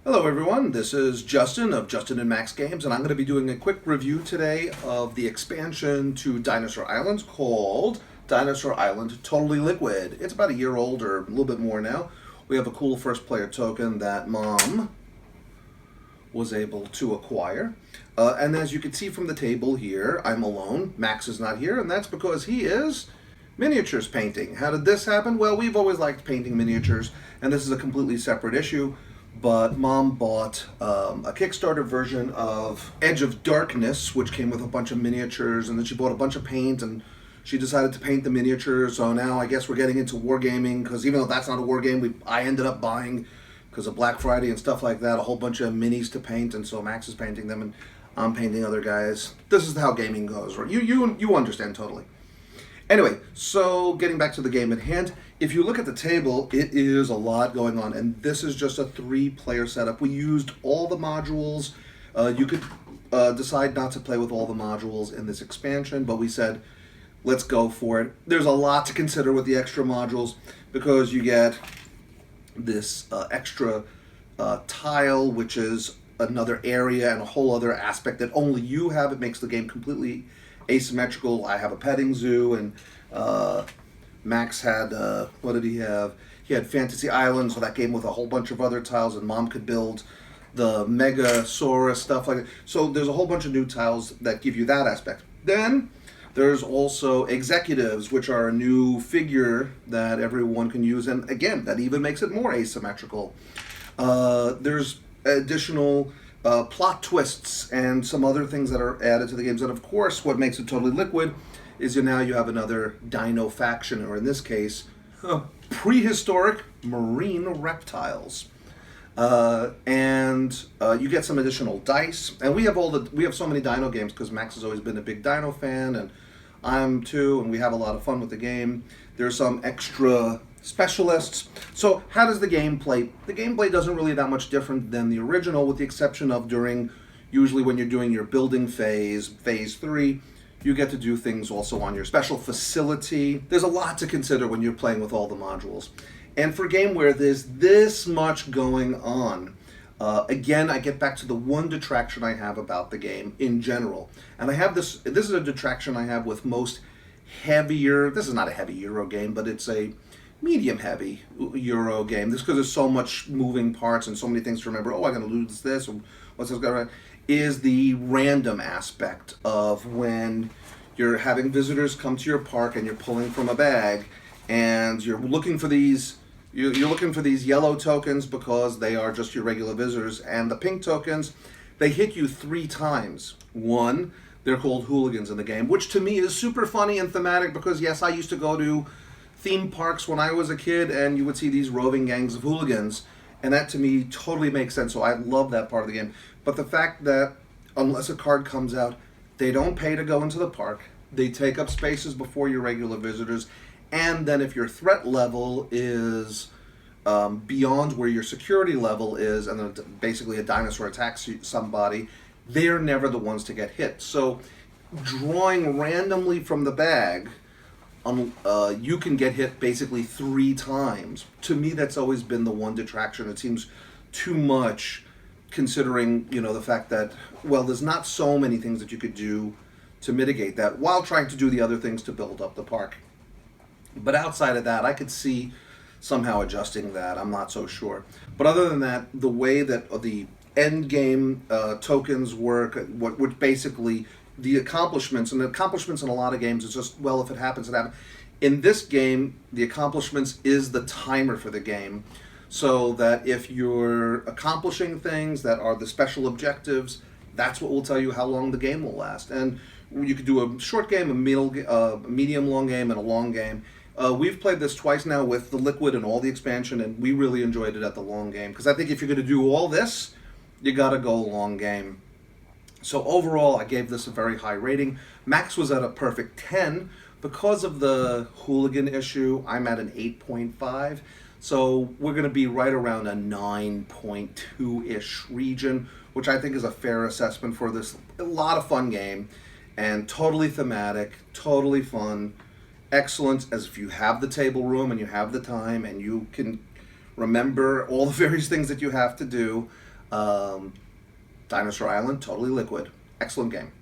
Hello everyone, this is Justin of Justin and Max Games, and I'm going to be doing a quick review today of the expansion to Dinosaur Island called Dinosaur Island Totally Liquid. It's about a year old or a little bit more now. We have a cool first player token that Mom was able to acquire. And as you can see from the table here, I'm alone. Max is not here, and that's because he is miniatures painting. How did this happen? Well, we've always liked painting miniatures, and this is a completely separate issue. But Mom bought a Kickstarter version of Edge of Darkness, which came with a bunch of miniatures, and then she bought a bunch of paint, and she decided to paint the miniatures. So now I guess we're getting into wargaming, because even though that's not a war game, I ended up buying, because of Black Friday and stuff like that, a whole bunch of minis to paint, and so Max is painting them, and I'm painting other guys. This is how gaming goes, right? You understand totally. Anyway, so getting back to the game at hand, if you look at the table, it is a lot going on, and this is just a 3-player setup. We used all the modules. You could decide not to play with all the modules in this expansion, but we said, let's go for it. There's a lot to consider with the extra modules, because you get this extra tile, which is another area and a whole other aspect that only you have. It makes the game completely asymmetrical. I have a petting zoo, and Max had, what did he have? He had Fantasy Island, so that game with a whole bunch of other tiles, and Mom could build the Megasaurus, stuff like that. So there's a whole bunch of new tiles that give you that aspect. Then there's also executives, which are a new figure that everyone can use, and again, that even makes it more asymmetrical. There's additional plot twists and some other things that are added to the games. And of course, what makes it totally liquid is now you have another dino faction, or in this case, prehistoric marine reptiles. And you get some additional dice. And we have so many dino games because Max has always been a big dino fan, and I'm too, and we have a lot of fun with the game. There's some extra specialists. So how does the game play? The gameplay doesn't really that much different than the original, with the exception of usually when you're doing your building phase 3, you get to do things also on your special facility. There's a lot to consider when you're playing with all the modules. And for a game where there's this much going on, again, I get back to the one detraction I have about the game in general. And I have this is a detraction I have with most this is not a heavy Euro game, but it's a medium heavy Euro game. This because there's so much moving parts and so many things to remember. Oh, I'm going to lose this, or what's this going to is the random aspect of when you're having visitors come to your park and you're pulling from a bag and you're looking for these yellow tokens because they are just your regular visitors, and the pink tokens, they hit you 3 times. One, they're called hooligans in the game, which to me is super funny and thematic because yes, I used to go to theme parks when I was a kid, and you would see these roving gangs of hooligans, and that to me totally makes sense. So I love that part of the game. But the fact that unless a card comes out, they don't pay to go into the park. They take up spaces before your regular visitors, and then if your threat level is beyond where your security level is, and then basically a dinosaur attacks somebody, they're never the ones to get hit. So drawing randomly from the bag, you can get hit basically 3 times. To me, that's always been the one detraction. It seems too much, considering the fact that, well, there's not so many things that you could do to mitigate that while trying to do the other things to build up the park. But outside of that, I could see somehow adjusting that. I'm not so sure. But other than that, the way that the end game tokens work, which basically the accomplishments in a lot of games is just, well, if it happens, it happens. In this game, the accomplishments is the timer for the game, so that if you're accomplishing things that are the special objectives, that's what will tell you how long the game will last. And you could do a short game, a medium long game, and a long game. We've played this twice now with the Liquid and all the expansion, and we really enjoyed it at the long game, because I think if you're going to do all this, you got to go long game. So overall, I gave this a very high rating. Max was at a perfect 10. Because of the hooligan issue, I'm at an 8.5. So we're going to be right around a 9.2-ish region, which I think is a fair assessment for this. A lot of fun game, and totally thematic, totally fun. Excellent as if you have the table room and you have the time and you can remember all the various things that you have to do. Dinosaur Island, totally liquid. Excellent game.